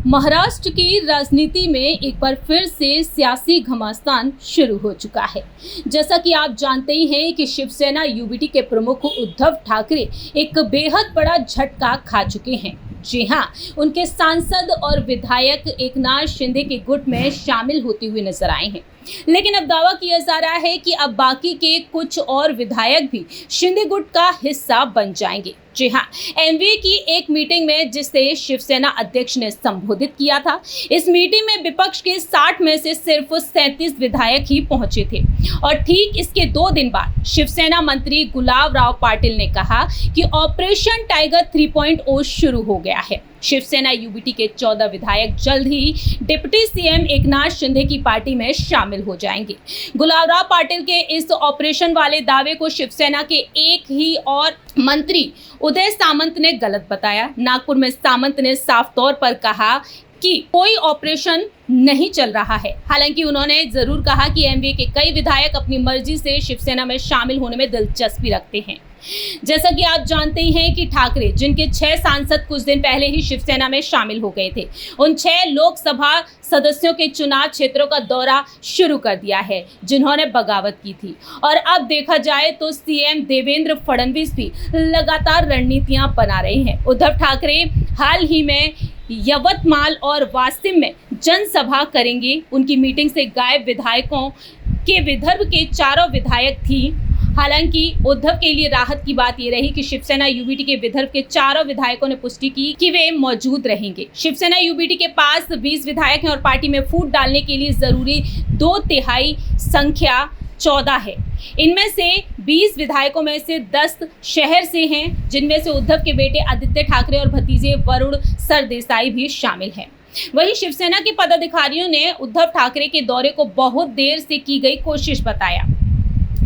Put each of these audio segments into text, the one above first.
महाराष्ट्र की राजनीति में एक बार फिर से सियासी घमासान शुरू हो चुका है। जैसा कि आप जानते ही हैं कि शिवसेना यूबीटी के प्रमुख उद्धव ठाकरे एक बेहद बड़ा झटका खा चुके हैं। जी हां, उनके सांसद और विधायक एकनाथ शिंदे के गुट में शामिल होते हुए नजर आए हैं। लेकिन अब दावा किया जा रहा है कि अब बाकी के कुछ और विधायक भी शिंदे गुट का हिस्सा बन जाएंगे। जी हां, एमवीए की एक मीटिंग में जिसे शिवसेना अध्यक्ष ने संबोधित किया था, इस मीटिंग में विपक्ष के 60 में से सिर्फ 37 विधायक ही पहुंचे थे। और ठीक इसके 2 दिन बाद शिवसेना मंत्री गुलाबराव पाटिल ने कहा कि ऑपरेशन टाइगर 3.0 शुरू हो गया है। शिवसेना यूबीटी के 14 विधायक जल्द ही डिप्टी सीएम एकनाथ शिंदे की पार्टी में शामिल हो जाएंगे। गुलाबराव पाटिल के इस ऑपरेशन वाले दावे को शिवसेना के एक ही और मंत्री उदय सामंत ने गलत बताया। नागपुर में सामंत ने साफ तौर पर कहा कि कोई ऑपरेशन नहीं चल रहा है। हालांकि उन्होंने जरूर कहा कि एमवीए के कई विधायक अपनी मर्जी से शिवसेना में शामिल होने में दिलचस्पी रखते हैं। जैसा कि आप जानते ही हैं कि ठाकरे, जिनके 6 सांसद कुछ दिन पहले ही शिवसेना में शामिल हो गए थे, उन 6 लोकसभा सदस्यों के चुनाव क्षेत्रों का दौरा शुरू कर दिया है, जिन्होंने बगावत की थी। और अब देखा जाए तो सीएम देवेंद्र फडणवीस भी लगातार रणनीतियां बना रहे हैं। उद्धव ठाकरे हाल ही में यवतमाल और वाशिम में जनसभा करेंगे। उनकी मीटिंग से गायब विधायकों के विदर्भ के 4 विधायक थी। हालांकि उद्धव के लिए राहत की बात ये रही कि शिवसेना यूबीटी के विदर्भ के 4 विधायकों ने पुष्टि की कि वे मौजूद रहेंगे। शिवसेना यूबीटी के पास 20 विधायक हैं और पार्टी में फूट डालने के लिए जरूरी 2/3 संख्या 14 है। इनमें से 20 विधायकों में से 10 शहर से हैं, जिनमें से उद्धव के बेटे आदित्य ठाकरे और भतीजे वरुण सरदेसाई भी शामिल हैं। वहीं शिवसेना के पदाधिकारियों ने उद्धव ठाकरे के दौरे को बहुत देर से की गई कोशिश बताया।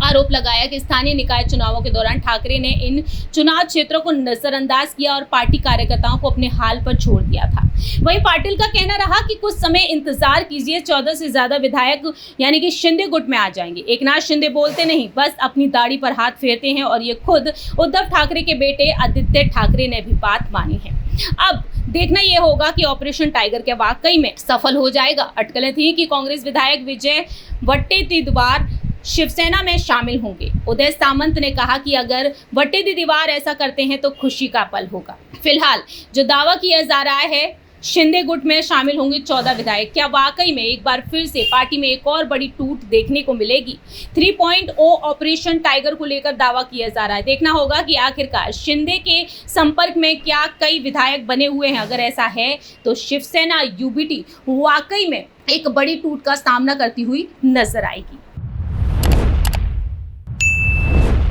आरोप लगाया कि स्थानीय निकाय चुनावों के दौरान ठाकरे ने इन चुनाव क्षेत्रों को नजरअंदाज किया और पार्टी कार्यकर्ताओं को अपने हाल पर छोड़ दिया था। वहीं पाटिल का कहना रहा कि कुछ समय इंतजार कीजिए, 14 से ज्यादा विधायक यानी कि शिंदे गुट में आ जाएंगे। एकनाथ शिंदे बोलते नहीं, बस अपनी दाढ़ी पर हाथ फेरते हैं और ये खुद उद्धव ठाकरे के बेटे आदित्य ठाकरे ने भी बात मानी है। अब देखना यह होगा कि ऑपरेशन टाइगर क्या वाकई में सफल हो जाएगा। अटकलें थी कि कांग्रेस विधायक विजय वट्टेतीवार शिवसेना में शामिल होंगे। उदय सामंत ने कहा कि अगर वट्टेतीवार ऐसा करते हैं तो खुशी का पल होगा। फिलहाल जो दावा किया जा रहा है, शिंदे गुट में शामिल होंगे 14 विधायक। क्या वाकई में एक बार फिर से पार्टी में एक और बड़ी टूट देखने को मिलेगी? 3.0 ऑपरेशन टाइगर को लेकर दावा किया जा रहा है। देखना होगा कि आखिरकार शिंदे के संपर्क में क्या कई विधायक बने हुए हैं। अगर ऐसा है तो शिवसेना यूबीटी वाकई में एक बड़ी टूट का सामना करती हुई नजर आएगी।